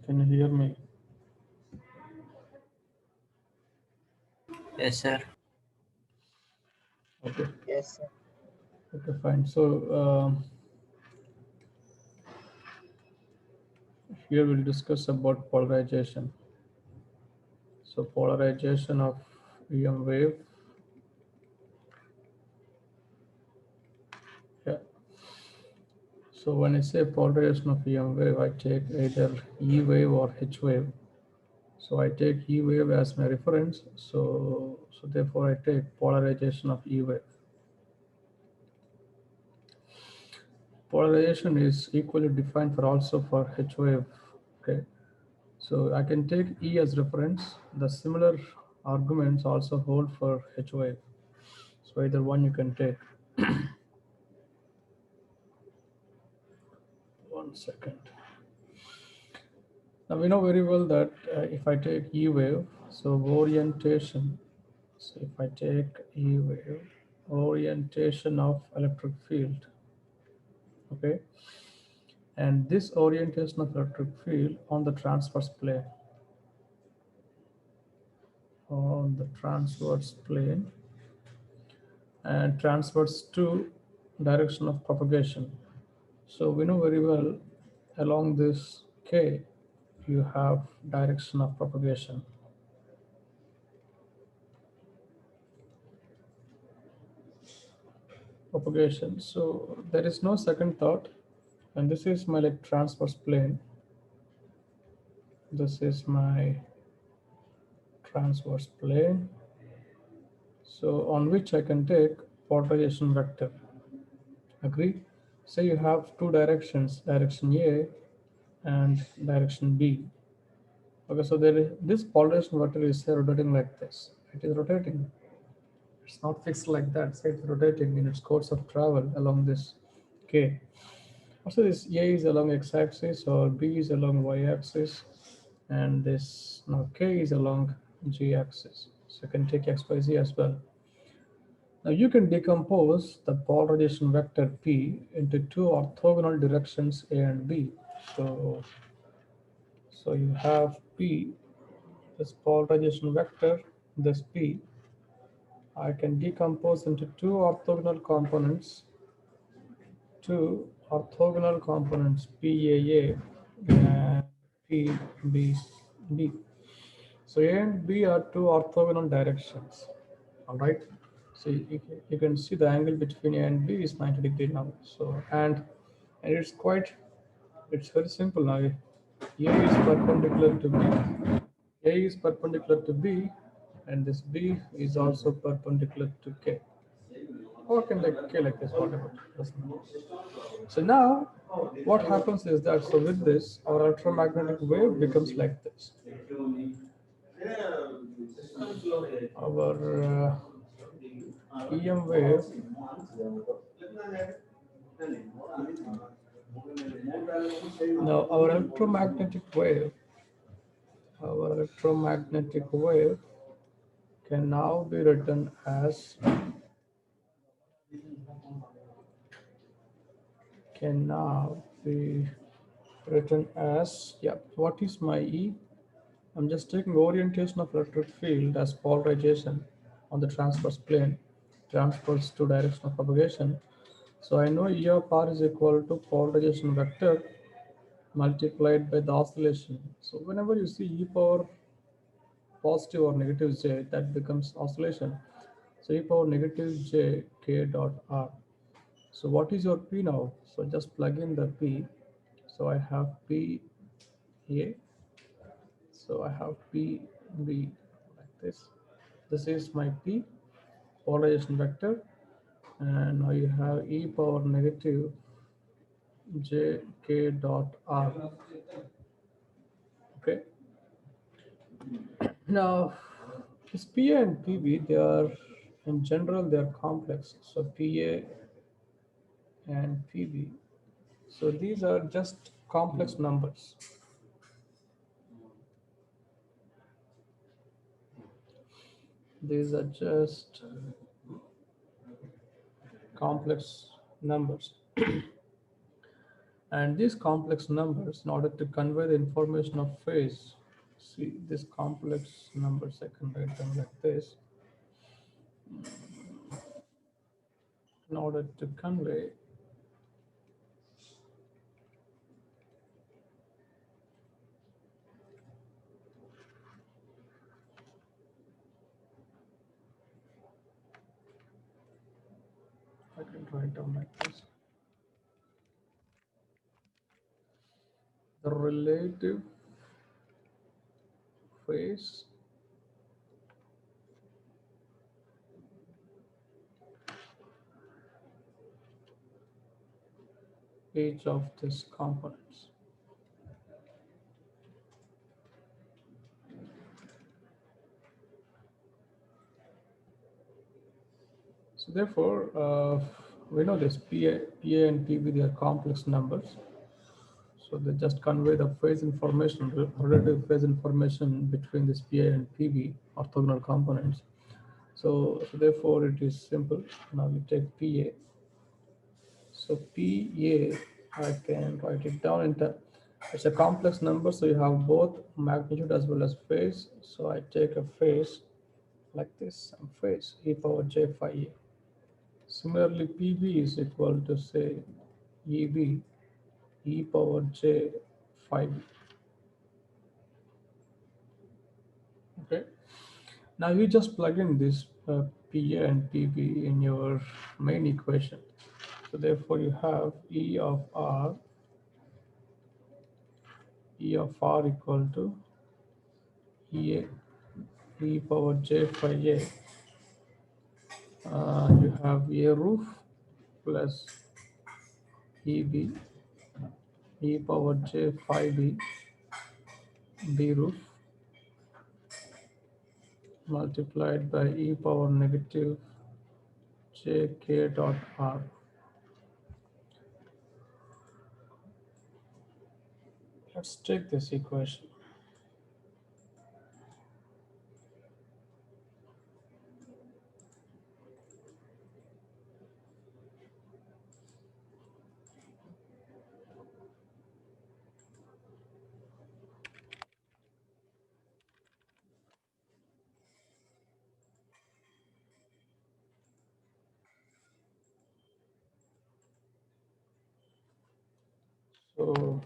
Can you hear me? Yes, sir. Okay. Yes, sir. Okay, fine. So here we'll discuss about polarization. So polarization of EM wave. Yeah. So when I say polarization of EM wave, I take either E wave or H wave. So I take E wave as my reference. So therefore I take polarization of E wave. Polarization is equally defined for also for H wave. Okay. So I can take E as reference. The similar arguments also hold for H wave. So either one you can take. One second. Now we know very well that if I take E wave, so orientation. So if I take E wave, orientation of electric field, okay, and this orientation of electric field on the transverse plane, and transverse to direction of propagation. So we know very well along this K, you have direction of propagation. So there is no second thought, and this is my like transverse plane. This is my transverse plane. So on which I can take polarization vector. Agree? Say you have two directions, direction A and direction B. Okay, so this polarization vector is rotating like this. It is rotating. It's not fixed like that. Say it's rotating in its course of travel along this K. Also, this A is along x-axis or B is along y-axis, and this now K is along g-axis. So you can take x by z as well. Now you can decompose the polarization vector P into two orthogonal directions A and B. So you have P, this polarization vector, this P. I can decompose into two orthogonal components, PAA and PBB. So A and B are two orthogonal directions. All right. So you can see the angle between A and B is 90 degree now. So and it's very simple now. A is perpendicular to B. A is perpendicular to B, and this B is also perpendicular to K. Or can like K like this, whatever. Doesn't matter. So now what happens is that so with this our electromagnetic wave becomes like this. Our EM wave, now our electromagnetic wave can now be written as yeah, what is my E? I'm just taking orientation of electric field as polarization on the transverse plane, transverse to direction of propagation. So I know E of R is equal to polarization vector multiplied by the oscillation. So whenever you see E power positive or negative j, that becomes oscillation. So E power negative j k dot R. So what is your P now? So just plug in the P. So I have P A. So I have P B like this. This is my P polarization vector, and now you have E power negative j k dot R. Okay. Now this PA and PB, they are in general they are complex. So PA and PB. So these are just complex numbers. These are just complex numbers. And these complex numbers, in order to convey the information of phase, see these complex numbers, I can write them like this. In order to convey I can write down like this. The relative phase each of these components. So therefore, we know this PA and PB, they are complex numbers. So they just convey the phase information, relative phase information between this PA and PB orthogonal components. So therefore it is simple. Now we take PA. So PA, I can write it down into, it's a complex number, so you have both magnitude as well as phase. So I take a phase like this, some phase, e power j phi a. Similarly, PB is equal to say EB, e power j phi b. Okay. Now you just plug in this PA and PB in your main equation. So therefore you have E of R equal to EA, e power j phi a. You have A roof plus EB, e power j phi b, B roof multiplied by e power negative j k dot R. Let's take this equation. So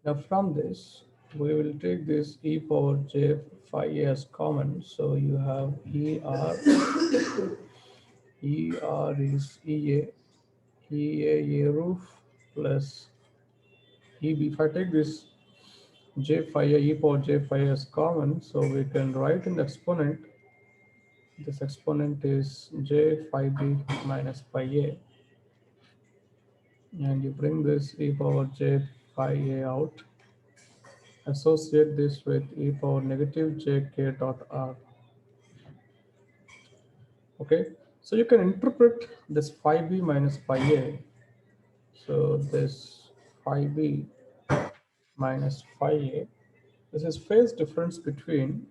now from this, we will take this e power j phi a as common. So you have ER is EA roof plus EB. If I take this j phi a e power j phi a as common, so we can write in the exponent, this exponent is j phi b minus phi a, and you bring this e power j phi a out, associate this with e power negative j k dot r. Okay, so you can interpret this phi b minus phi a. So this phi b minus phi a, this is phase difference between,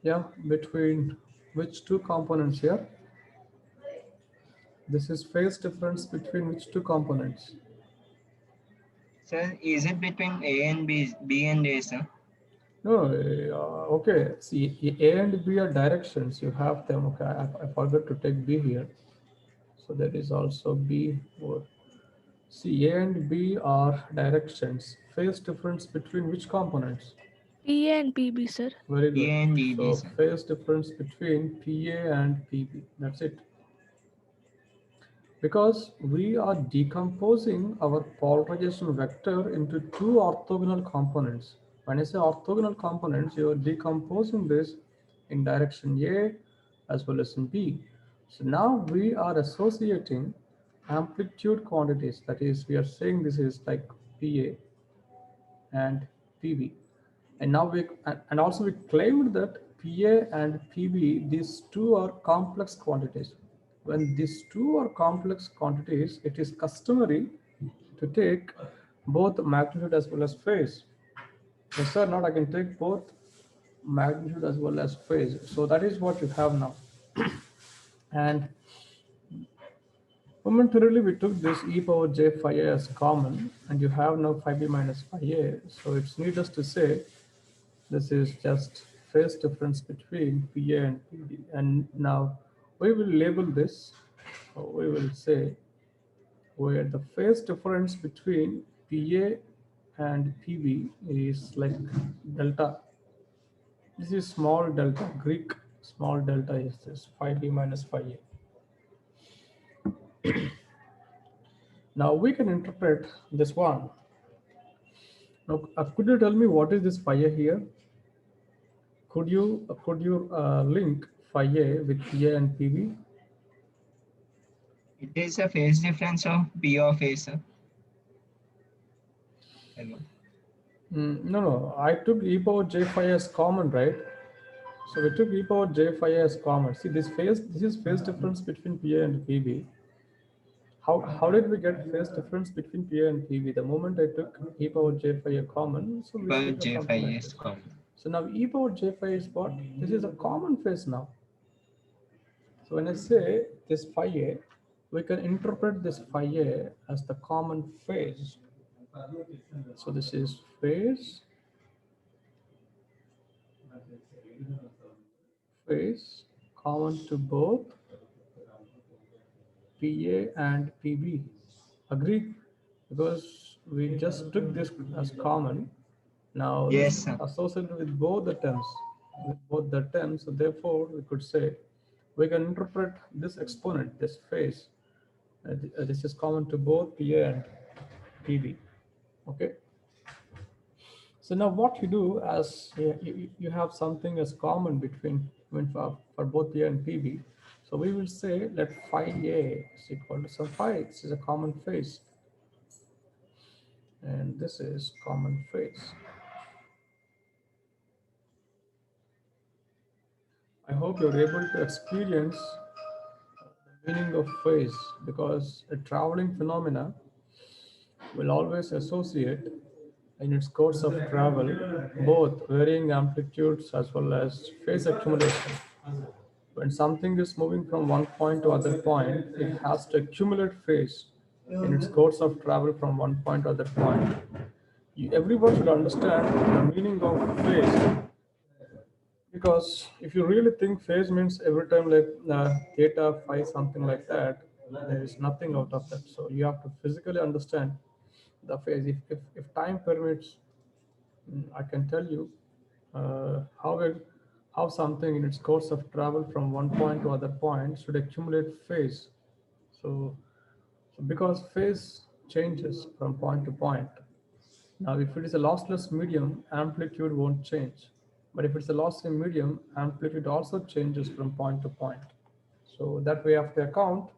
yeah, between which two components here? This is phase difference between which two components? Sir, is it between A and B, B and A, sir? No, okay. See, A and B are directions. You have them. Okay, I forgot to take B here. So there is also B. See, A and B are directions. Phase difference between which components? PA and PB, sir. Very A good. and EB, So sir. phase difference between PA and PB. That's it. Because we are decomposing our polarization vector into two orthogonal components. When I say orthogonal components, you are decomposing this in direction A as well as in B. So now we are associating amplitude quantities. That is, we are saying this is like PA and PB. And now and also we claimed that PA and PB, these two are complex quantities. When these two are complex quantities, it is customary to take both magnitude as well as phase. Yes, sir, not I can take both magnitude as well as phase. So that is what you have now. And momentarily we took this e power j phi a as common, and you have now phi b minus phi a. So it's needless to say this is just phase difference between PA and PB. And now we will label this, or we will say where the phase difference between PA and PB is like delta. This is small delta, Greek small delta is this, phi b minus phi a. Now we can interpret this one. Now, could you tell me what is this phi a here? Could you link phi a with PA and PB? It is a phase difference of P of A, sir. Hello. No, no. I took e power j phi as common, right? So we took e power j phi as common. See, this is phase difference between PA and PB. How did we get phase difference between PA and PB? The moment I took e power j phi a common, so we But should have J phi something like is this. common. So now e power j phi is what? This is a common phase now. So when I say this phi a, we can interpret this phi a as the common phase. So this is phase common to both PA and PB. Agreed? Because we just took this as common. Now this Yes, is sir. associated with both the terms. So therefore we could say we can interpret this exponent, this phase. This is common to both PA and PB. Okay. So now what you do as you have something as common between for both P and PB. So we will say that phi A is equal to some phi. This is a common phase. And this is common phase. I hope you're able to experience the meaning of phase, because a traveling phenomena will always associate in its course of travel both varying amplitudes as well as phase accumulation. When something is moving from one point to other point, it has to accumulate phase in its course of travel from one point to other point. Everyone should understand the meaning of phase, because if you really think phase means every time like theta, phi, something like that, there is nothing out of that. So you have to physically understand the phase. If time permits, I can tell you how something in its course of travel from one point to other point should accumulate phase. So because phase changes from point to point. Now, if it is a lossless medium, amplitude won't change. But if it's a lossy medium, amplitude also changes from point to point. So that we have to account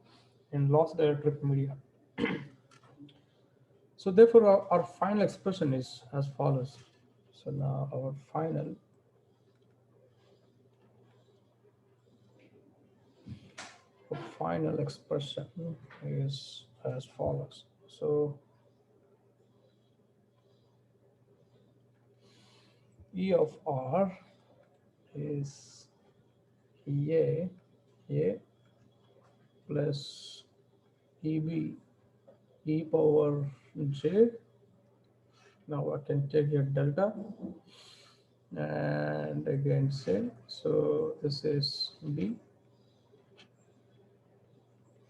in loss dielectric media. So therefore, our final expression is as follows. So now our final expression is as follows. So E of R is A plus EB e power j. Now I can take here delta and again say, so this is B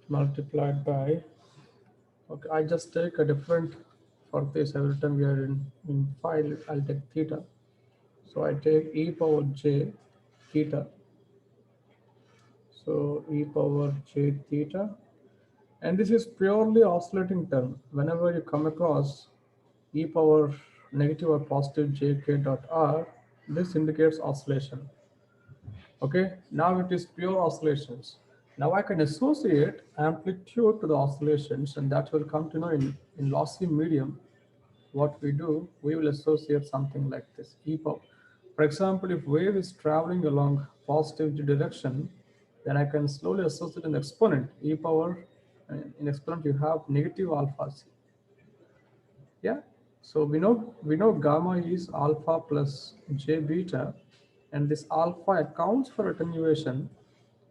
multiplied by, okay, I just take a different for this every time we are in file, I'll take theta. So I take e power j theta. So e power j theta. And this is purely oscillating term. Whenever you come across e power negative or positive jk dot r, this indicates oscillation. Okay, now it is pure oscillations. Now I can associate amplitude to the oscillations, and that will come to know in lossy medium. What we do, we will associate something like this, e power. For example, if wave is traveling along positive direction, then I can slowly associate an exponent, e power. In exponent, you have negative alpha c. Yeah. So we know gamma is alpha plus j beta. and this alpha accounts for attenuation,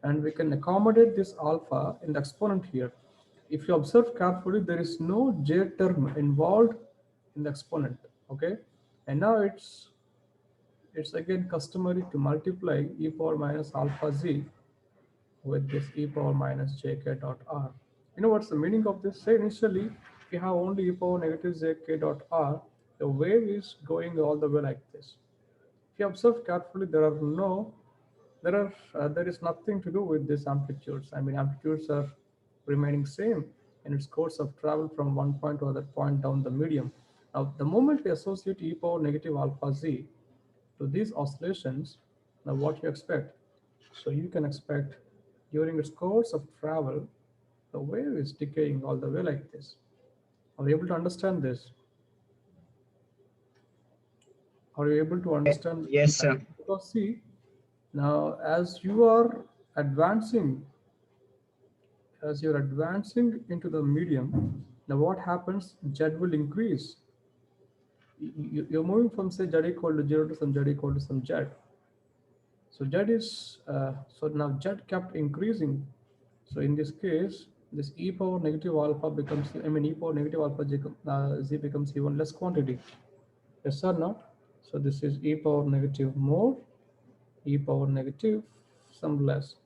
and we can accommodate this alpha in the exponent here. If you observe carefully, there is no j term involved in the exponent, okay? And now it's again customary to multiply e power minus alpha z with this e power minus jk dot r. You know what's the meaning of this? Say initially, if you have only e power negative jk dot r, the wave is going all the way like this. If you observe carefully, there is nothing to do with these amplitudes. I mean, amplitudes are remaining same in its course of travel from one point to other point down the medium. Now, the moment we associate e power negative alpha z to these oscillations, now what you expect? So you can expect during its course of travel, the wave is decaying all the way like this. Are you able to understand this? Are you able to understand? Yes, Yeah. sir. Because see, now advancing, as you're advancing into the medium, now what happens? Z will increase. You're moving from say Z equal to 0 to some Z equal to some Z. So Z is, so now Z kept increasing. So in this case, this e power negative alpha becomes, I mean, e power negative alpha z becomes even less quantity. Yes or not? So this is e power negative more, e power negative some less.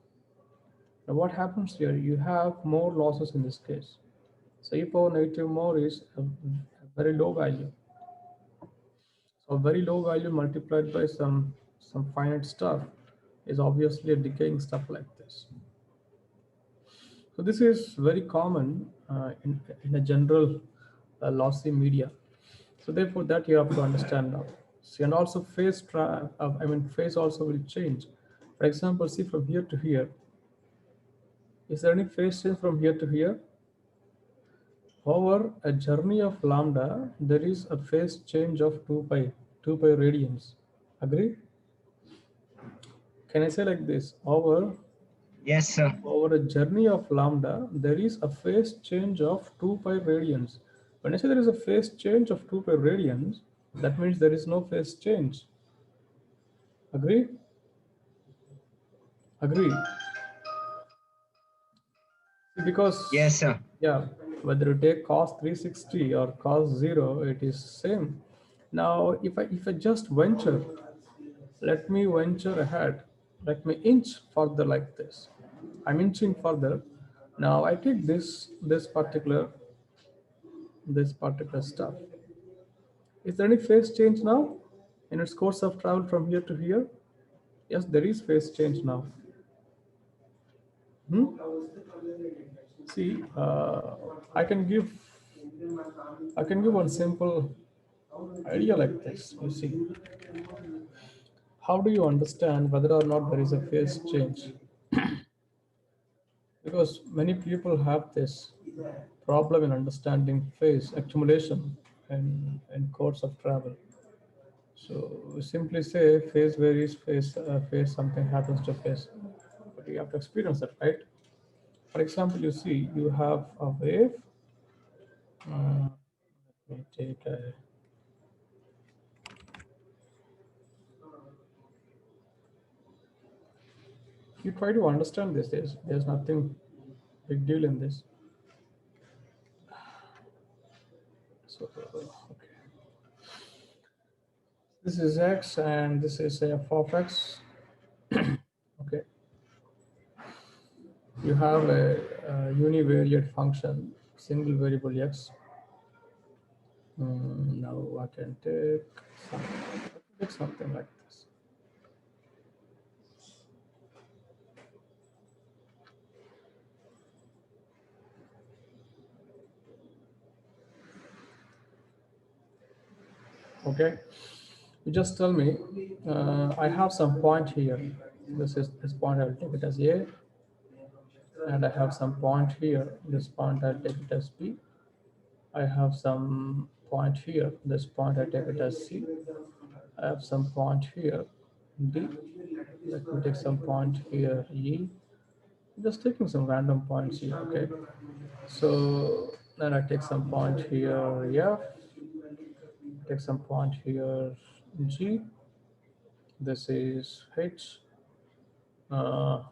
Now what happens here? You have more losses in this case. So e power negative more is a very low value. So a very low value multiplied by some finite stuff is obviously a decaying stuff like this. So this is very common in a general lossy media. So therefore that you have to understand now. See, and also phase also will change. For example, see from here to here. Is there any phase change from here to here? Over a journey of lambda, there is a phase change of 2 pi radians. Agree? Can I say like this? Yes, sir. Over a journey of lambda, there is a phase change of 2 pi radians. When I say there is a phase change of 2 pi radians, that means there is no phase change. Agree? Agree. Yes, Because, sir. yeah, whether you take cos 360 or cos 0, it is same. Now, if I just venture, let me venture ahead. Let me inch further like this. I'm inching further. Now I take this particular stuff. Is there any phase change now in its course of travel from here to here? Yes, there is phase change now. Hmm? See, I can give I can give one simple idea like this. You see, how do you understand whether or not there is a phase change? Because many people have this problem in understanding phase accumulation in course of travel. So we simply say phase varies, phase something happens to phase, but you have to experience it, right? For example, you see you have a wave. Let me take a, you try to understand this. There's nothing big deal in this. So okay, this is x and this is f of x. Okay, you have a univariate function, single variable x. Now I can take something like this. Okay, you just tell me, I have some point here. This point, I will take it as a, and I have some point here. This point, I'll take it as b. I have some point here. This point, I take it as c. I have some point here, d. Let me take some point here, e. Just taking some random points here. Okay, so then I take some point here, f. Take some point here, g. This is h. Uh,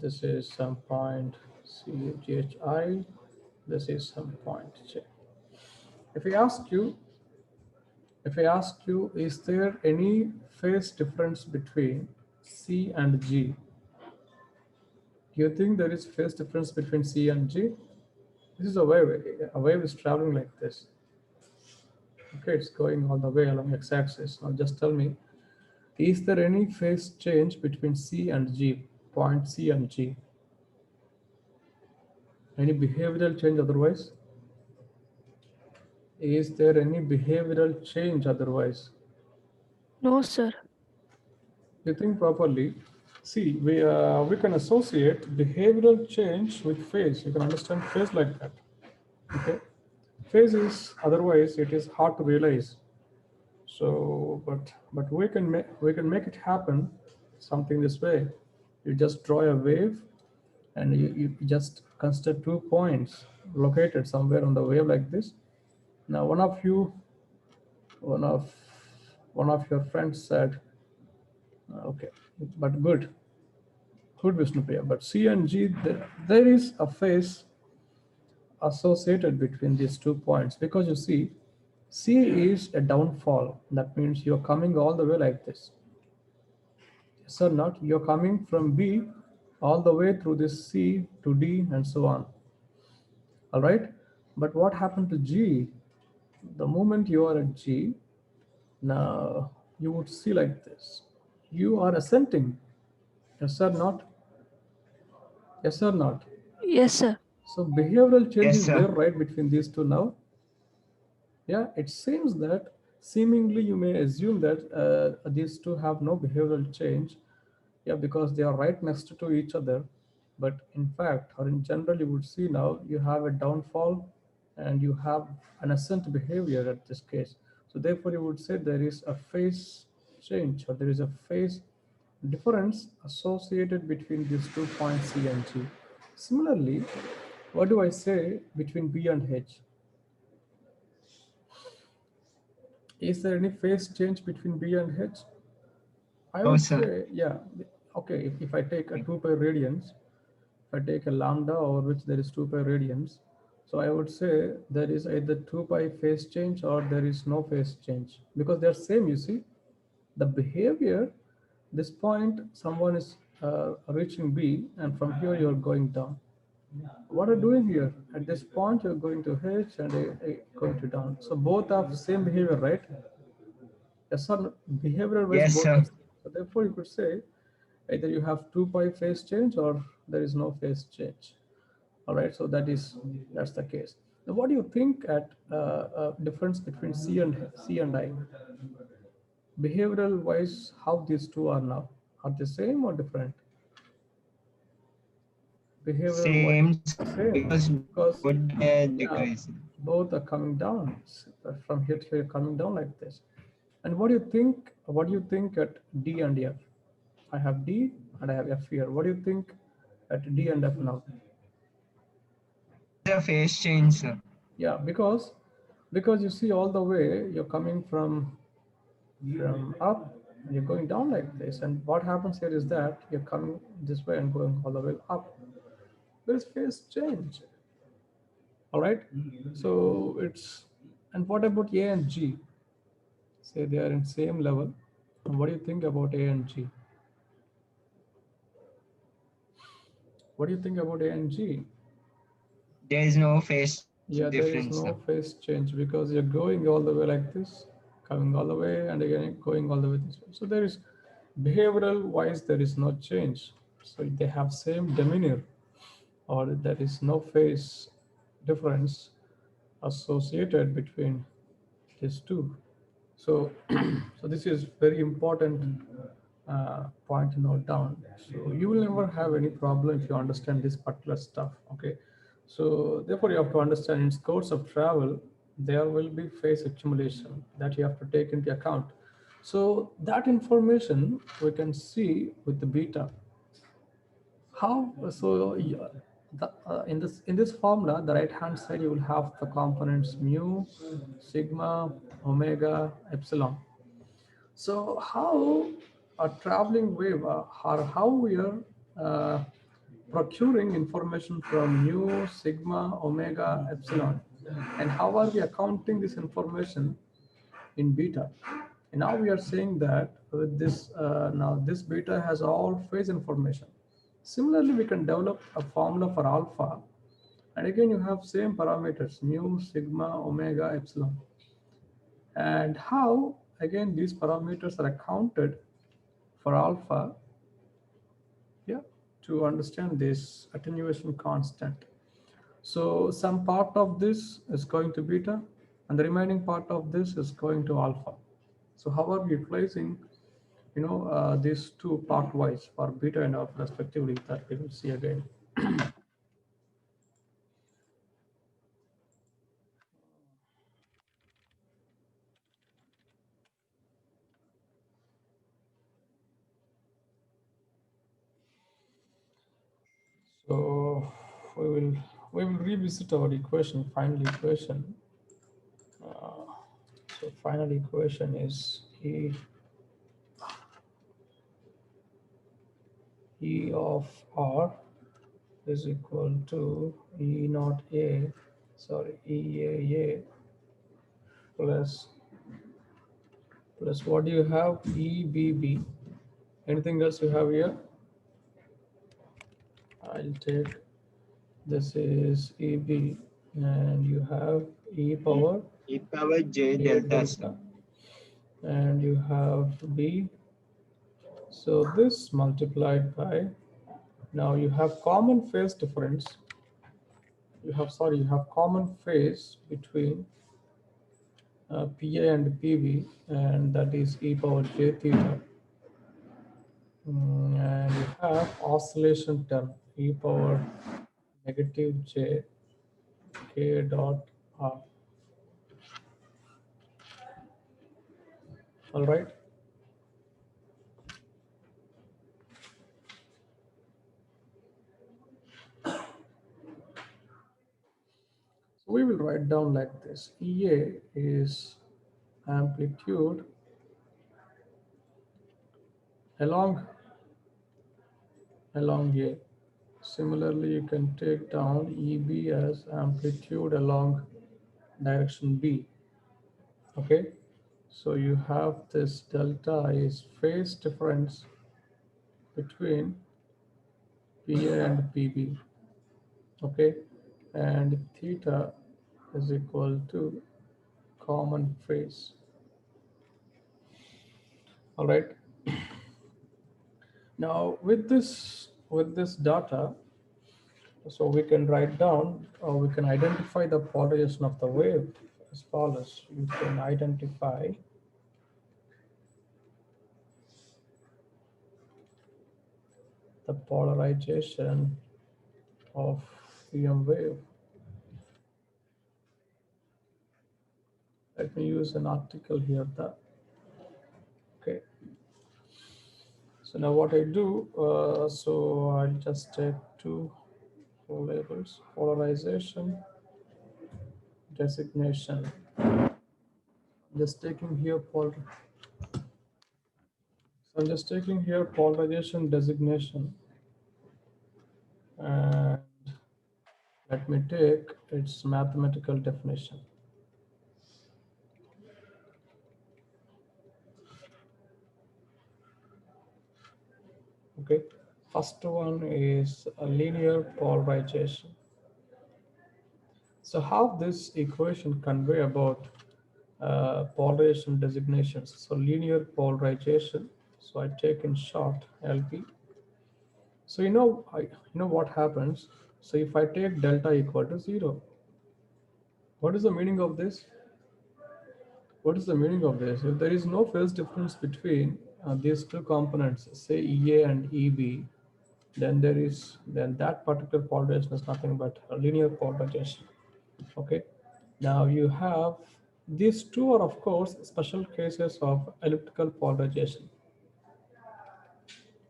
this is some point chi. This is some point j. If I ask you, is there any phase difference between C and G? Do you think there is phase difference between C and G? This is a wave. A wave is traveling like this. Okay, it's going all the way along x-axis. Now just tell me, is there any phase change between C and G, point C and G? Any behavioral change otherwise? Is there any behavioral change otherwise? No, sir. You think properly. See, we can associate behavioral change with phase. You can understand phase like that. Okay, phase is otherwise it is hard to realize. So, but we can make it happen. Something this way. You just draw a wave, and you just consider 2 points located somewhere on the wave like this. Now, one of one of your friends said, okay, but good Vishnupriya, but C and G, there is a phase associated between these 2 points because you see, C is a downfall. That means you're coming all the way like this. Yes or not? You're coming from B all the way through this C to D and so on. All right. But what happened to G? The moment you are at G, now you would see like this. You are ascending. Yes or not? Yes or not? Yes, sir. So behavioral change Yes, is there sir. right between these two now. Yeah, it seems that seemingly you may assume that these two have no behavioral change. Yeah, because they are right next to each other. But in fact, or in general, you would see now you have a downfall and you have an ascent behavior at this case. So therefore, you would say there is a phase change or there is a phase difference associated between these 2 points C and G. Similarly, what do I say between B and H? Is there any phase change between B and H? I No, would sir. say, yeah, okay, if I take a 2 pi radians, if I take a lambda over which there is 2 pi radians, so I would say there is either 2 pi phase change or there is no phase change because they're same, you see. The behavior, this point, someone is reaching B and from here you're going down. What are you doing here? At this point, you're going to H and going to down. So both have same behavior, right? Yes or no? Behavioral wise, Yes, both are sir. same. So therefore, you could say either you have 2 pi phase change or there is no phase change. All right, so that's the case. Now, what do you think at difference between C and I? Behavioral wise, how these two are now? Are they same or different? Behavioral wise, Same, sir. same Because because both are yeah, decreasing. both are coming down from here to here, coming down like this. And what do you think? What do you think at D and F? I have D and I have F here. What do you think at D and F now? There is a phase change, sir. Yeah, because you see all the way you're coming from up and you're going down like this. And what happens here is that you're coming this way and going all the way up. There is phase change. All right. So it's and what about A and G? Say they are in same level. And what do you think about A and G? What do you think about A and G? There is no phase Yeah, there is difference, no sir. phase change because you're going all the way like this, coming all the way, and again going all the way this way. So there is behavioral wise there is no change. So they have same demeanor, or there is no phase difference associated between these two. So, so this is very important point to note down. So you will never have any problem if you understand this particular stuff. Okay. So therefore, you have to understand in course of travel, there will be phase accumulation that you have to take into account. So that information we can see with the beta. How so? Yeah, in this formula, the right hand side you will have the components mu, sigma, omega, epsilon. So how a traveling wave or how we are uh, procuring information from mu, sigma, omega, epsilon, and how are we accounting this information in beta? And now we are saying that with this, now this beta has all phase information. Similarly, we can develop a formula for alpha, and again you have same parameters mu, sigma, omega, epsilon, and how again these parameters are accounted for alpha, yeah, to understand this attenuation constant. So some part of this is going to beta and the remaining part of this is going to alpha. So how are we utilizing, these two part wise for beta and alpha respectively, that we will see again. So we will we will revisit our equation, final equation. So final equation is E of R is equal to E naught A, sorry, EAA plus what do you have? EBB. Anything else you have here? I'll take this is EB and you have E power E power j A delta c. delta and you have B. So this multiplied by, now you have common phase difference. You have common phase between PA and PV, and that is e power j theta. And you have oscillation term e power negative j k dot r. All right. So we will write down like this. EA is amplitude along A. Similarly, you can take down EB as amplitude along direction B. Okay. So you have this delta is phase difference between PA and PB. Okay. And theta is equal to common phase. All right. Now with this data, so we can write down or we can identify the polarization of the wave as follows. You can identify the polarization of EM wave. Let me use an article here. Okay. So now what I do, so I'll just take two labels, polarization, designation. Just taking here so I'm just taking here polarization designation and let me take its mathematical definition. Okay, first one is a linear polarization. So how this equation convey about polarization designations? So linear polarization. So I take in short LP. So what happens. So if I take delta equal to 0, what is the meaning of this? What is the meaning of this? If there is no phase difference between these two components, say EA and EB, then that particular polarization is nothing but a linear polarization. Okay. Now you have these two are of course special cases of elliptical polarization.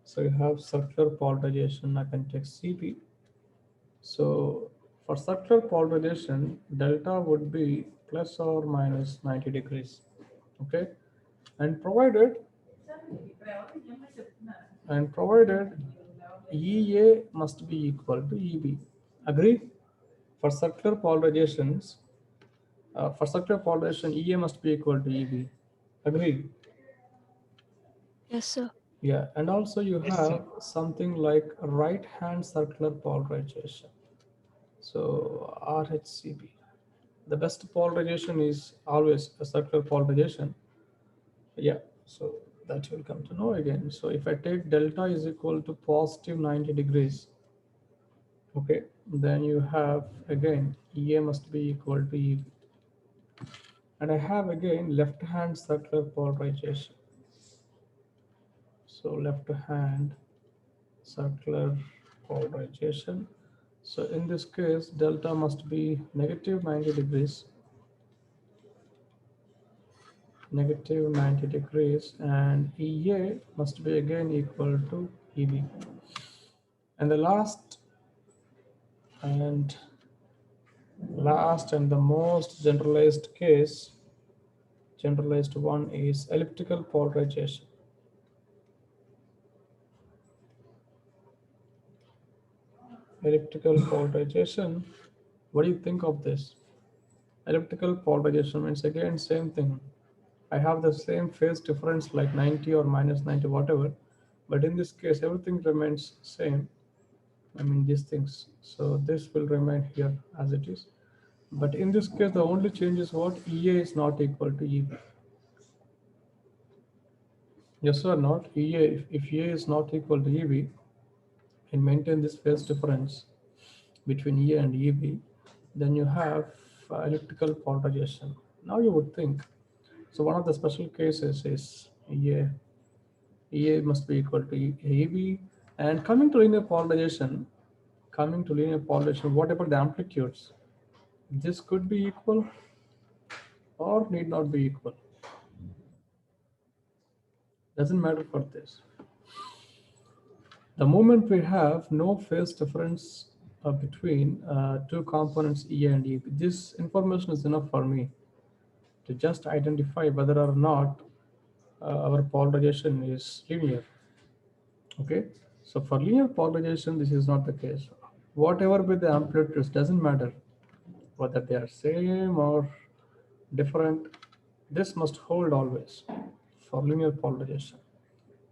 So you have circular polarization. I can take CP. So for circular polarization, delta would be plus or minus 90 degrees. Okay. and provided provided EA must be equal to EB. Agree? For circular polarizations, EA must be equal to EB. Agree? Yes, sir. Yeah, and also you Yes, have sir. something like right hand circular polarization. So RHCP. The best polarization is always a circular polarization. Yeah, so that you'll come to know again. So if I take delta is equal to positive 90 degrees, okay, then you have again EA must be equal to EB. And I have again left hand circular polarization. So left hand circular polarization. So in this case, delta must be negative 90 degrees, and EA must be again equal to EB. And the and last and the most generalized one is elliptical polarization. Elliptical polarization. What do you think of this? Elliptical polarization means again same thing. I have the same phase difference like 90 or minus 90, whatever. But in this case, everything remains same. I mean, these things. So this will remain here as it is. But in this case, the only change is what? EA is not equal to EB. Yes or not? If EA is not equal to EB, and maintain this phase difference between EA and EB, then you have elliptical polarization. Now you would think, so one of the special cases is EA must be equal to EB. And coming to linear polarization, what about the amplitudes? This could be equal or need not be equal. Doesn't matter for this. The moment we have no phase difference between two components E and E, this information is enough for me to just identify whether or not our polarization is linear. Okay, so for linear polarization, this is not the case. Whatever be the amplitudes, doesn't matter whether they are same or different. This must hold always for linear polarization.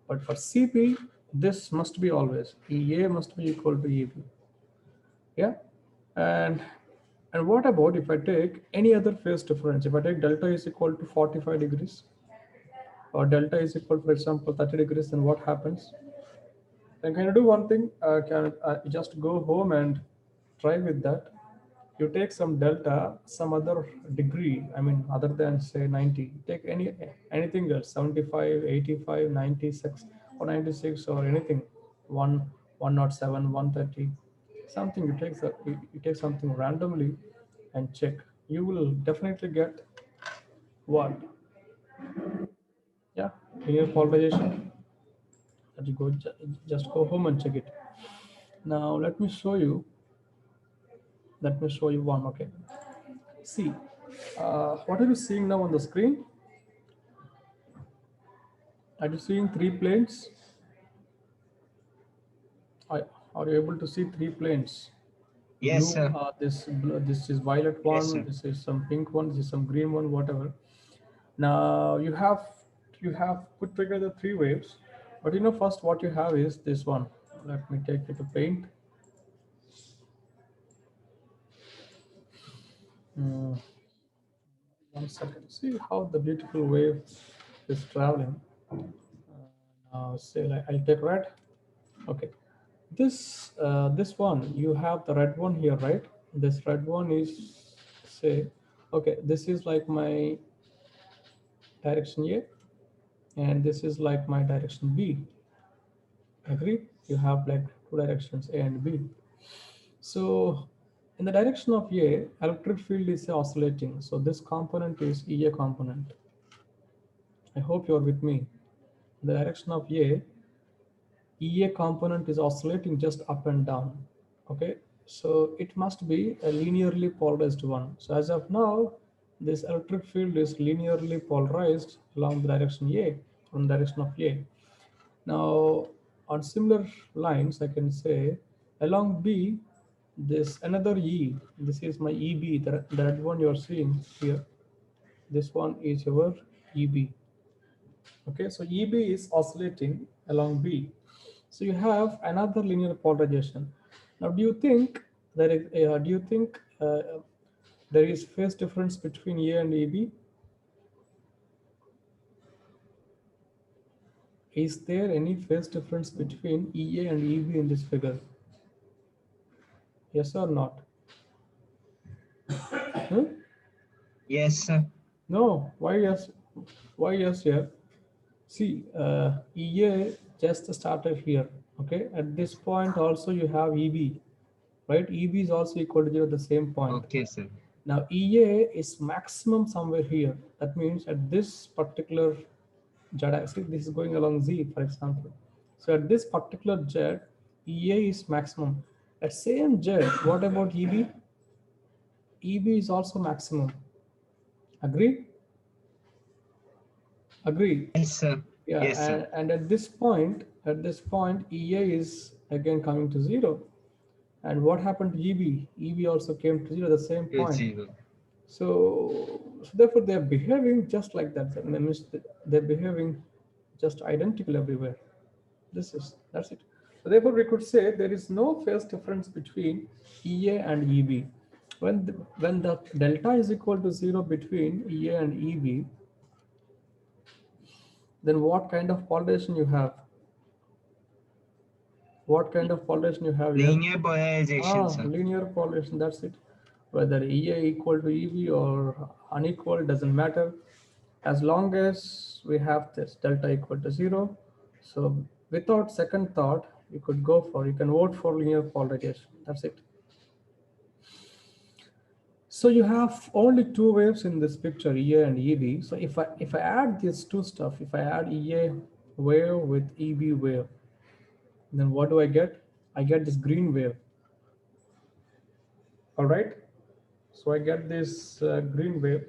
But for CP, this must be always. EA must be equal to EB. Yeah, and what about if I take any other phase difference? If I take delta is equal to 45 degrees or delta is equal, for example, 30 degrees, then what happens? Then can you do one thing? Can just go home and try with that. You take some delta, some other degree, I mean, other than say 90, take anything else, 75, 85, 96, or 96, or anything, 1, 107, 130, something. You take something randomly and check. You will definitely get what? Yeah, linear polarization. That you just go home and check it. Now let me show you one. Okay, see, what are you seeing now on the screen? Are you seeing three planes? Are, are you able to see three planes? Yes, Blue, sir. this is violet Yes, one, sir. this is some pink one, this is some green one, whatever. Now you have put together three waves, but you know first what you have is this one. Let me take you to paint. Hmm, 1 second. See how the beautiful wave is traveling. Now say like I'll take red. Okay, this one, you have the red one here, right? This red one is, say, okay, this is like my direction A, and this is like my direction B. Agree? You have like two directions, A and B. So in the direction of A, electric field is oscillating, so this component is EA component. I hope you're with me. In the direction of A, EA component is oscillating just up and down. Okay, so it must be a linearly polarized one. So as of now, this electric field is linearly polarized along the direction A, from the direction of A. Now, on similar lines, I can say along B, this another E. This is my EB, the red one you're seeing here. This one is your EB. Okay, so EB is oscillating along B. So you have another linear polarization. Now, do you think there is? There is phase difference between A and EB? Is there any phase difference between EA and EB in this figure? Yes or not? Hmm? Yes, sir. No. Why yes? Why yes here? See, EA just started here. Okay. At this point also you have EB, right? EB is also equal to 0 at the same point. Okay, sir. Now EA is maximum somewhere here. That means at this particular Z axis, this is going along Z, for example. So at this particular Z, EA is maximum. At same Z, what about EB? EB is also maximum. Agree? Agree. Yes, sir. Yeah, Yes, sir. and at this point, EA is again coming to 0. And what happened to EB? EB also came to 0 at the same It's point. 0. So therefore, they're behaving just like that. That means they're behaving just identical everywhere. That's it. So therefore, we could say there is no phase difference between EA and EB. When the delta is equal to 0 between EA and EB, then what kind of polarization you have? What kind of polarization you have here? Linear polarization, sir. Linear polarization, that's it. Whether EA equal to EB or unequal doesn't matter, as long as we have this delta equal to 0. So without second thought, you can vote for linear polarization. That's it. So you have only two waves in this picture, EA and EB. So if I add these two stuff, if I add EA wave with EB wave, then what do I get? I get this green wave. All right. So I get this green wave.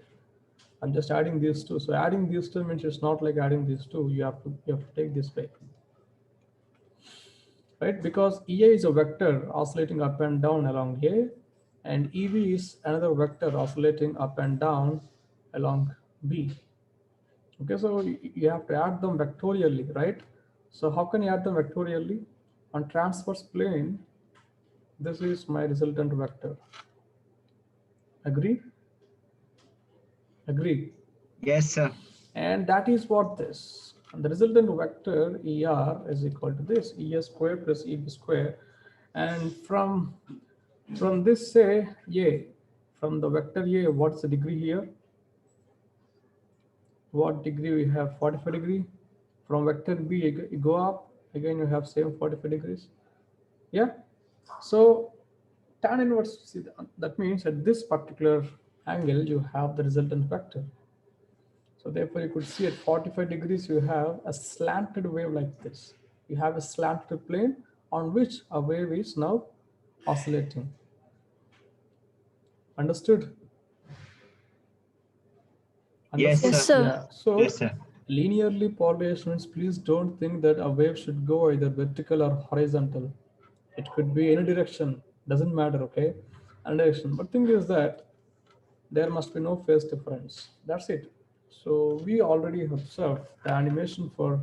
I'm just adding these two. So adding these two means it's not like adding these two. You have to take this way, right? Because EA is a vector oscillating up and down along A, and EB is another vector oscillating up and down along B. Okay, so you have to add them vectorially, right? So how can you add them vectorially? On transverse plane, this is my resultant vector. Agree? Agree? Yes, sir. And that is what this. And the resultant vector ER is equal to this, ES square plus EB square. And from this, say, A, from the vector A, what's the degree here? What degree we have? 45 degree. From vector B, you go up, again you have same 45 degrees. Yeah. So tan inverse, see, that means at this particular angle, you have the resultant vector. So therefore, you could see at 45 degrees, you have a slanted wave like this. You have a slanted plane on which a wave is now oscillating. Understood? Yes, Understood? Yes, sir. sir. Yeah. So Yes, sir. linearly polarized, please don't think that a wave should go either vertical or horizontal. It could be any direction, doesn't matter, okay? Any direction. But thing is that there must be no phase difference. That's it. So we already observed the animation for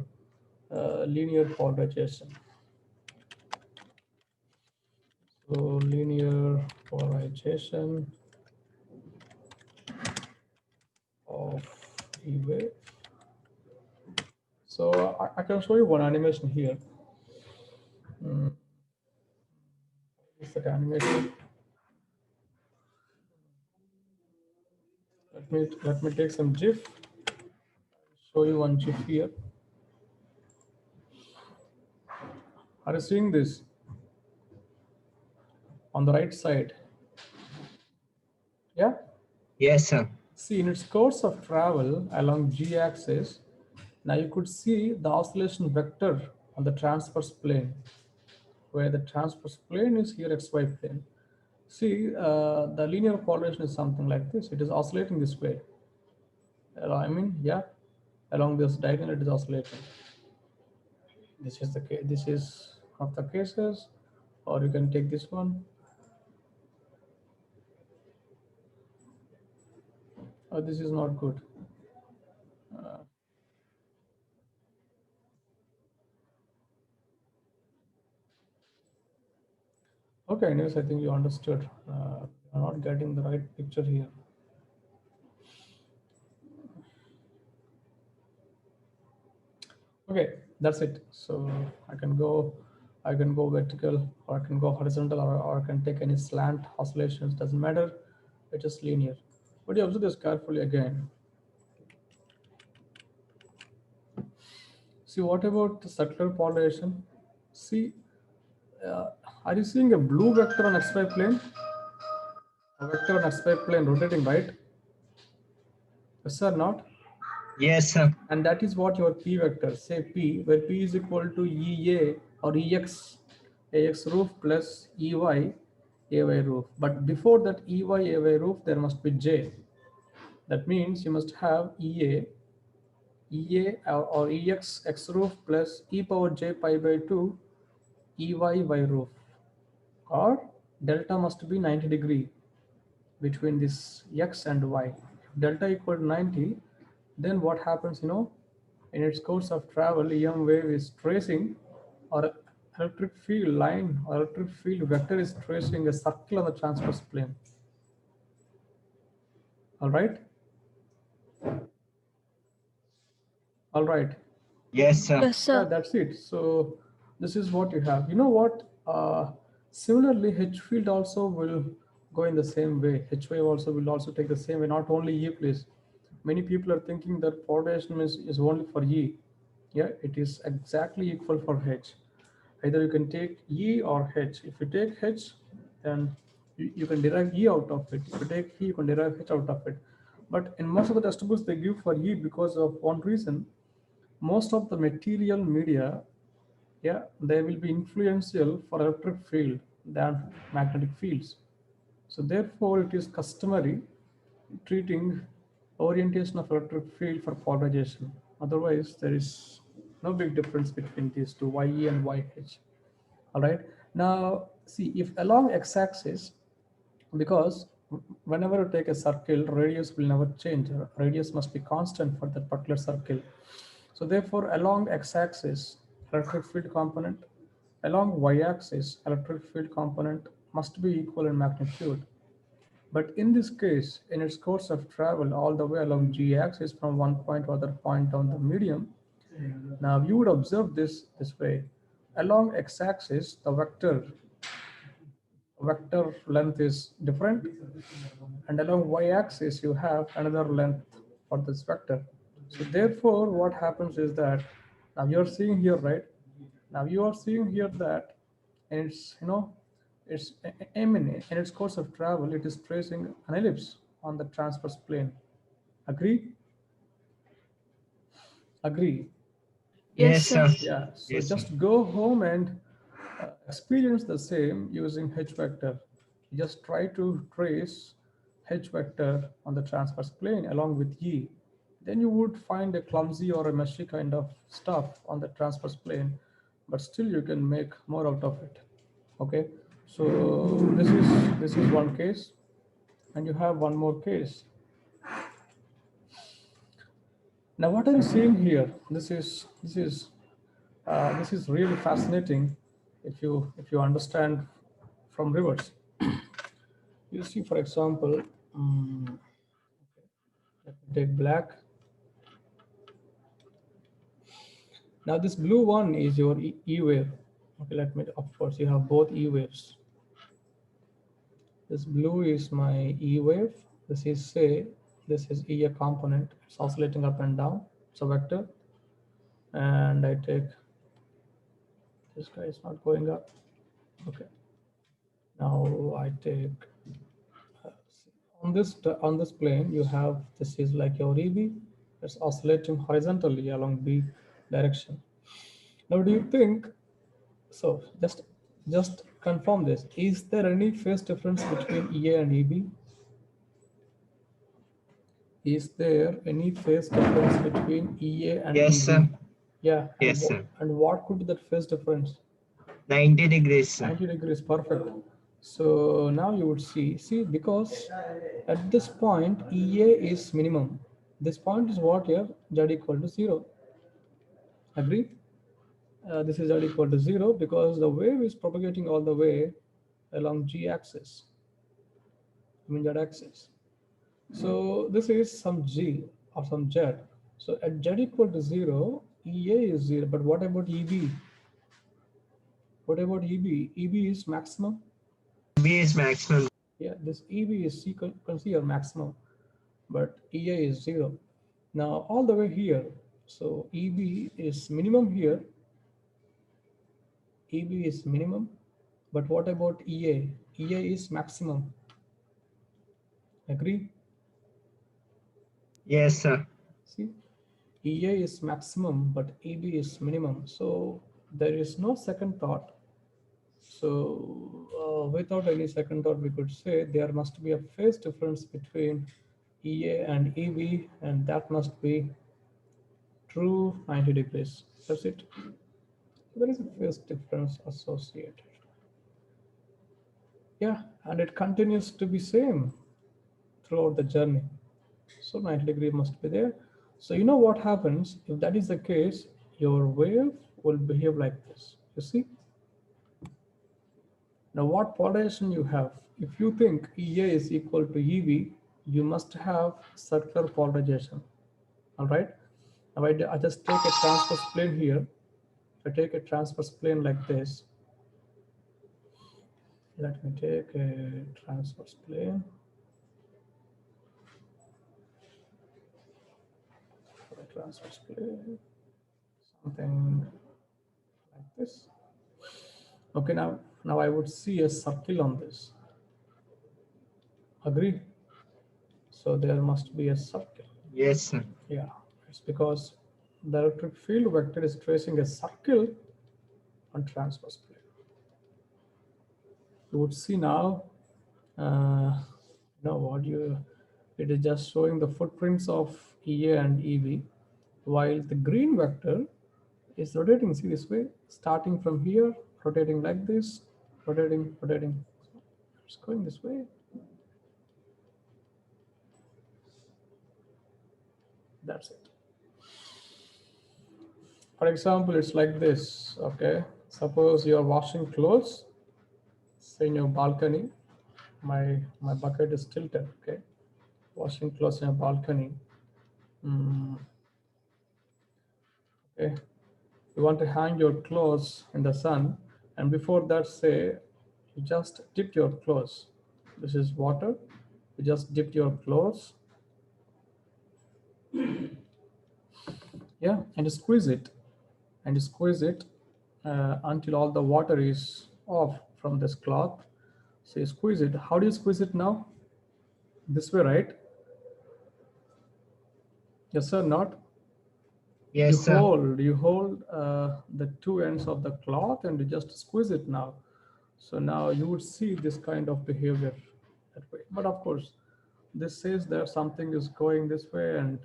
linear polarization. So linear polarization of E wave. So I can show you one animation here. Is that animation? Let me take some GIF. Show you one GIF here. Are you seeing this on the right side? Yeah. Yes, sir. See, in its course of travel along G-axis, now you could see the oscillation vector on the transverse plane, where the transverse plane is here XY plane. See, the linear polarization is something like this. It is oscillating this way. I mean, yeah. Along this diagonal, it is oscillating. This is the case. This is one of the cases, or you can take this one. This is not good. Uh, okay, anyways, I think you understood. You're not getting the right picture here. Okay, that's it. So I can go vertical, or I can go horizontal, or I can take any slant oscillations. Doesn't matter. It's just linear. But you observe this carefully again. See, what about the circular polarization? See, uh, are you seeing a blue vector on xy plane? A vector on xy plane rotating, right? Yes or not? Yes, sir. And that is what your p vector, say p, where p is equal to ea or ax roof plus ay roof. But before that ay roof, there must be j. That means you must have ea or x roof plus e power j pi by 2 y roof, or delta must be 90 degree between this x and y. If delta equal to 90, then what happens, in its course of travel, EM wave is tracing, or electric field line or electric field vector is tracing a circle on the transverse plane. All right? All right. Yes, sir. Yes, Yeah, sir. that's it. So this is what you have. You know what? Similarly, H field also will go in the same way. H wave also will also take the same way, not only E, please. Many people are thinking that polarization is only for E. Yeah, it is exactly equal for H. Either you can take E or H. If you take H, then you can derive E out of it. If you take E, you can derive H out of it. But in most of the textbooks, they give for E because of one reason. Most of the material media, yeah, they will be influential for electric field than magnetic fields. So therefore, it is customary treating orientation of electric field for polarization. Otherwise, there is no big difference between these two, YE and YH. All right. Now, see, if along x-axis, because whenever you take a circle, radius will never change. Radius must be constant for that particular circle. So therefore, along x-axis, electric field component, along y-axis, electric field component must be equal in magnitude. But in this case, in its course of travel all the way along g-axis from one point to other point on the medium, now you would observe this way. Along x-axis, the vector length is different, and along y-axis you have another length for this vector. So therefore, what happens is that now you're seeing here, right? Now you are seeing here that, and it's it's in its course of travel, it is tracing an ellipse on the transverse plane. Agree? Agree. Yes, Yes, sir. sir. Yeah, so Yes, sir. just go home and experience the same using H vector. Just try to trace H vector on the transverse plane along with E. Then you would find a clumsy or a meshy kind of stuff on the transverse plane, but still you can make more out of it. Okay, so this is one case, and you have one more case. Now, what are you seeing here? This is really fascinating if you understand from reverse. You see, for example, let me take black. Now, this blue one is your E wave. Okay, let me. Of course, you have both E waves. This blue is my E wave. This is E a component. It's oscillating up and down. It's a vector, and I take this guy is not going up. Okay. Now I take on this plane you have this is like your EB. It's oscillating horizontally along B direction. Now do you think so? Just confirm this. Is there any phase difference between EA and EB? is there any phase difference between EA and Yes, EB? sir. Yeah, Yes, sir. and what could be that phase difference? 90 degrees, sir. 90 degrees, perfect. So now you would see, because at this point, EA is minimum. This point is what here? Z equal to 0. Agree? This is Z equal to 0 because the wave is propagating all the way along G axis, I mean Z axis. So this is some G or some Z. So at Z equal to 0, EA is 0. But what about EB? What about EB? EB is maximum. B is maximum. Yeah, this EB is considered maximum, but EA is 0. Now all the way here, so EB is minimum here, EB is minimum, but what about EA? EA is maximum. Agree? Yes, sir. See, EA is maximum, but EB is minimum. So there is no second thought. So without any second thought, we could say there must be a phase difference between EA and EB, and that must be true 90 degrees. That's it. There is a phase difference associated. Yeah, and it continues to be same throughout the journey. So 90 degree must be there. So you know what happens if that is the case, your wave will behave like this. You see? Now what polarization you have? If you think EA is equal to EB, you must have circular polarization. All right. Now I just take a transverse plane here. If I take a transverse plane like this, let me take a transverse plane. Transverse plane, something like this. Okay, now I would see a circle on this. Agree? So there must be a circle. Yes, sir. Yeah, it's because the electric field vector is tracing a circle on transverse plane. You would see now, what it is just showing the footprints of EA and EB, while the green vector is rotating, see this way, starting from here, rotating like this, rotating. It's going this way. That's it. For example, it's like this, okay? Suppose you're washing clothes, say in your balcony. My bucket is tilted, okay? Washing clothes in a balcony. Okay. You want to hang your clothes in the sun, and before that, say, you just dip your clothes. This is water. You just dip your clothes, yeah, and squeeze it, until all the water is off from this cloth. So you squeeze it. How do you squeeze it now? This way, right? Yes, sir. Not. Yes, sir. You hold the two ends of the cloth and you just squeeze it now. So now you would see this kind of behavior that way. But of course, this says that something is going this way and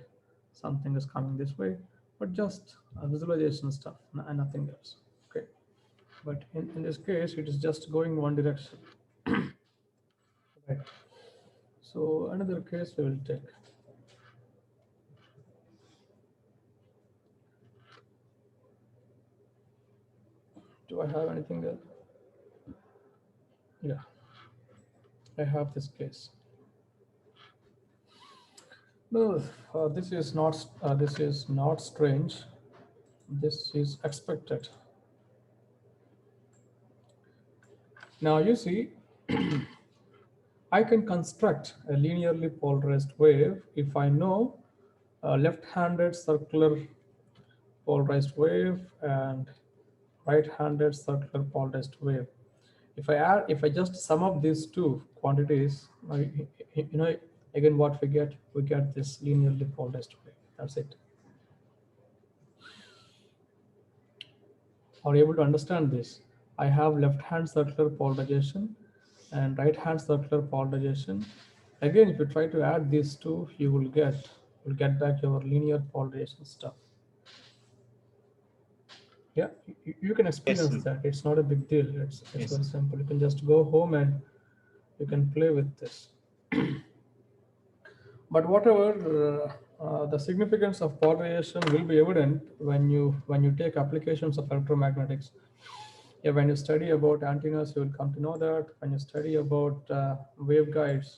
something is coming this way, but just visualization stuff and nothing else. Okay. But in this case, it is just going one direction. Right. So another case we will take. Do I have anything else? Yeah, I have this case. No, this is not. This is not strange. This is expected. Now you see, I can construct a linearly polarized wave if I know a left-handed circular polarized wave and right-handed circular polarized wave. If I just sum up these two quantities, again what we get this linearly polarized wave. That's it. Are you able to understand this? I have left-hand circular polarization and right-hand circular polarization, Again, if you try to add these two, you will get back your linear polarization stuff. Yeah, you can Yes, experience sir. that. It's not a big deal. It's Yes. very simple. You can just go home and you can play with this. But whatever, the significance of polarization will be evident when you take applications of electromagnetics. Yeah, when you study about antennas, you will come to know that. When you study about waveguides,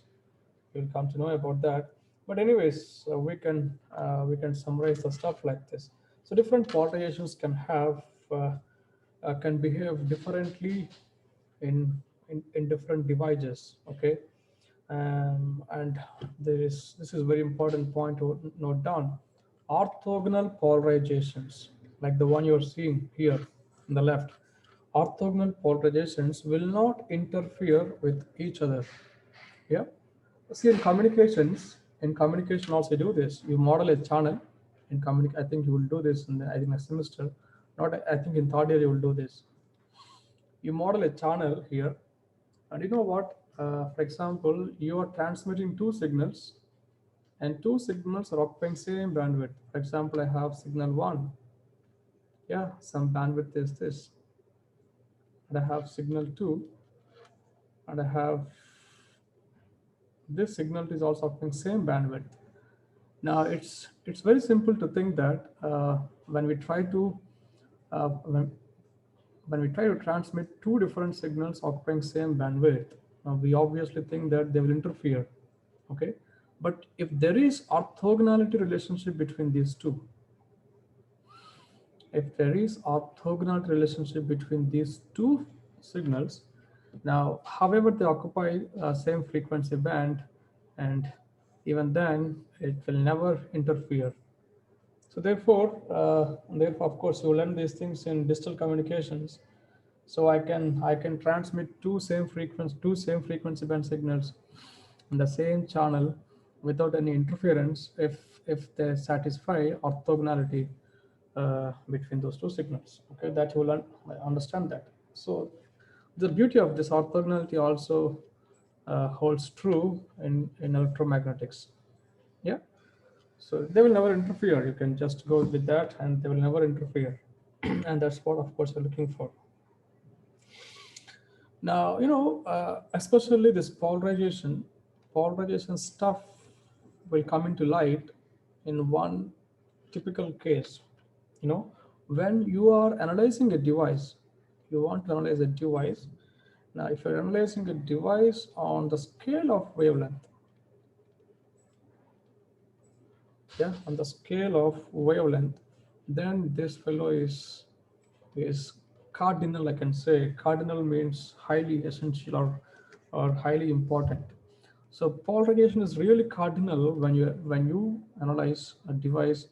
you will come to know about that. But anyways, we can summarize the stuff like this. So different polarizations can behave differently in different devices. Okay, and this is very important point to note down. Orthogonal polarizations, like the one you're seeing here on the left, orthogonal polarizations will not interfere with each other. Yeah. See, in communication also you do this. You model a channel in I think you will do this in I think next semester. Not I think in third year you will do this. You model a channel here, and you know what? For example, you are transmitting two signals, and two signals are occupying same bandwidth. For example, I have signal one. Yeah, some bandwidth is this, and I have signal two, and I have this signal is also occupying same bandwidth. Now it's very simple to think that when we try to uh, when, when we try to transmit two different signals occupying same bandwidth, we obviously think that they will interfere. Okay, but if there is orthogonality relationship between these two, if there is orthogonal relationship between these two signals, now however they occupy same frequency band, and even then it will never interfere. So therefore, of course, you learn these things in digital communications. So I can transmit two same frequency band signals in the same channel without any interference if they satisfy orthogonality between those two signals. Okay, that you will understand that. So the beauty of this orthogonality also holds true in electromagnetics. Yeah. So they will never interfere. You can just go with that, and they will never interfere. And that's what, of course, you're looking for. Now, especially this polarization stuff will come into light in one typical case. You know, when you are analyzing a device, you want to analyze a device. Now, if you're analyzing a device on the scale of wavelength, yeah, on the scale of wavelength, then this fellow is cardinal. I can say cardinal means highly essential or highly important. So polarization is really cardinal when you analyze a device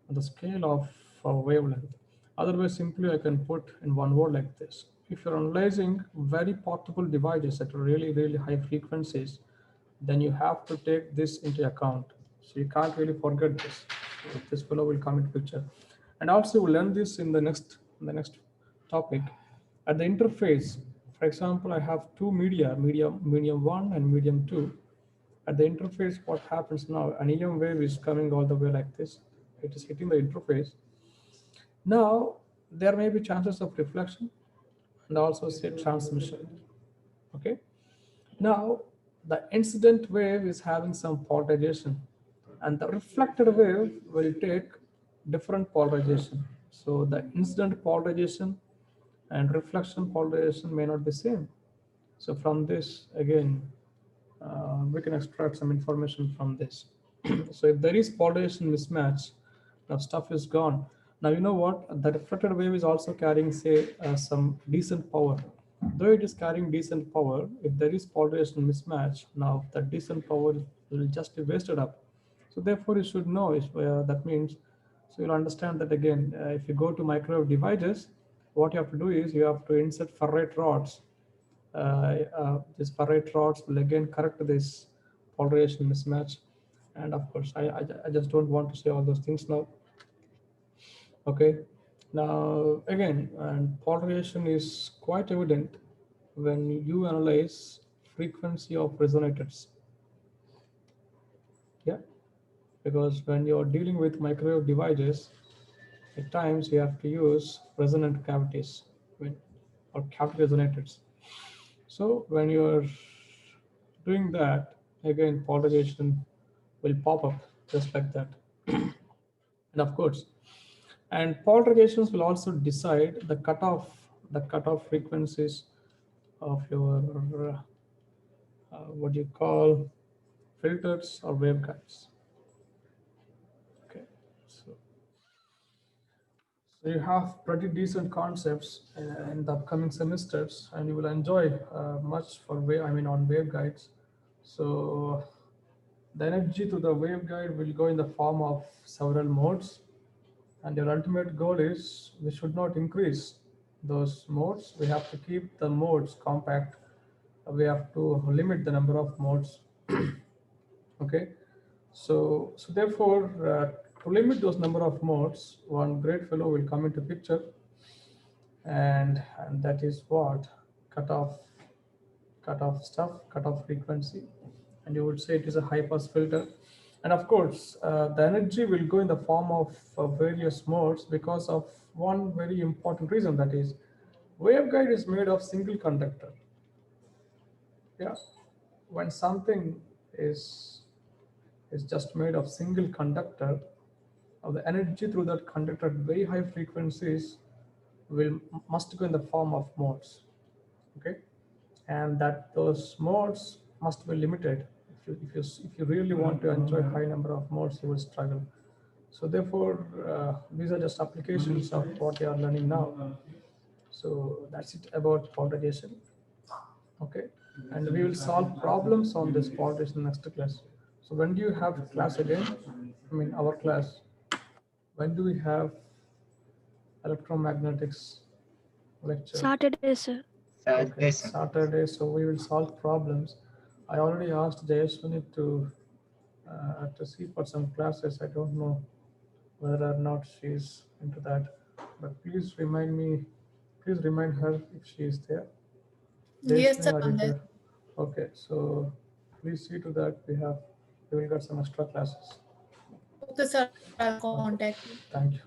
on the scale of wavelength. Otherwise, simply I can put in one word like this: if you're analyzing very portable devices at really high frequencies, then you have to take this into account. So you can't really forget this. This fellow will come into picture, and also we'll learn this in the next topic. At the interface, for example, I have two medium one and medium two. At the interface, what happens now? An EM wave is coming all the way like this. It is hitting the interface. Now there may be chances of reflection and also say transmission. Okay. Now, the incident wave is having some polarization, and the reflected wave will take different polarization. So the incident polarization and reflection polarization may not be same. So from this, again, we can extract some information from this. So if there is polarization mismatch, now stuff is gone. Now you know what? The reflected wave is also carrying, say, some decent power. Though it is carrying decent power, if there is polarization mismatch, now that decent power will just be wasted up. So therefore, you should know that means. So you'll understand that again. If you go to microwave devices, what you have to do is you have to insert ferrite rods. These ferrite rods will again correct this polarization mismatch. And of course, I just don't want to say all those things now. Okay. Now again, and polarization is quite evident when you analyze frequency of resonators. Yeah, because when you're dealing with microwave devices, at times you have to use resonant cavities, I mean, or cavity resonators. So when you're doing that, again, polarization will pop up just like that. And of course, and polarizations will also decide the cutoff frequencies of your what you call filters or waveguides. Okay, so so you have pretty decent concepts in the upcoming semesters, and you will enjoy much for wave. I mean, on waveguides. So the energy to the waveguide will go in the form of several modes, and your ultimate goal is we should not increase those modes. We have to keep the modes compact. We have to limit the number of modes. Okay, so therefore, to limit those number of modes, one great fellow will come into picture, and that is what cutoff cutoff frequency, and you would say it is a high pass filter. And of course, the energy will go in the form of various modes because of one very important reason, that is waveguide is made of single conductor. Yeah, when something is just made of single conductor, the energy through that conductor at very high frequencies will must go in the form of modes. Okay, and that those modes must be limited. If you really want to enjoy high number of modes, you will struggle. So therefore, these are just applications of what you are learning now. So that's it about polarization. Okay, and we will solve problems on this polarization next class. So when do you have class again? I mean, our class. When do we have electromagnetics lecture? Saturday, sir. Okay, Saturday, sir. Saturday. So we will solve problems. I already asked Jayaswini to see for some classes. I don't know whether or not she's into that, but please remind me. Please remind her if she is there. Yes, Jayaswini, sir, are you I'm there. there? Okay, so please see to that we will get some extra classes. Okay, sir, I'll contact Okay, you. thank you.